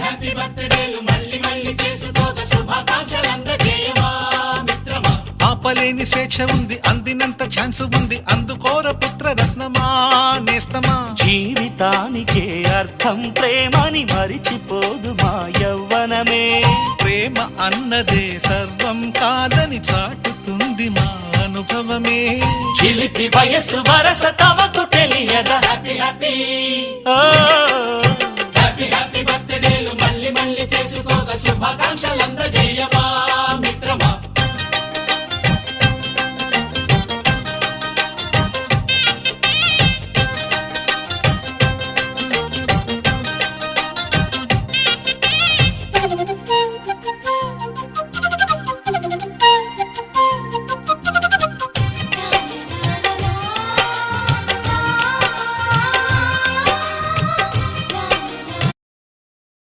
Happy బర్త్డేలు మళ్ళీ మళ్ళీ చేసుకోక శుభాకాంక్షలందజేయమా మిత్రమా. ఆపలేని స్వేచ్ఛ ఉంది, అందినంత ఛాన్స్ ఉంది, అందుకోర పుత్ర రత్నమా నేస్తమా. జీవితానికే అర్థం ప్రేమని మరిచిపోదు మా యవ్వనమే. ప్రేమ అన్నదే సర్వం కాదని చాటుతుంది మా అనుభవమే. చిలిపి వయస్సు వరస తమకు తెలియదా. హ్యాపీ హ్యాపీ ఓ హ్యాపీ హ్యాపీ బర్త్డేలు మళ్ళీ మళ్ళీ చేసుకో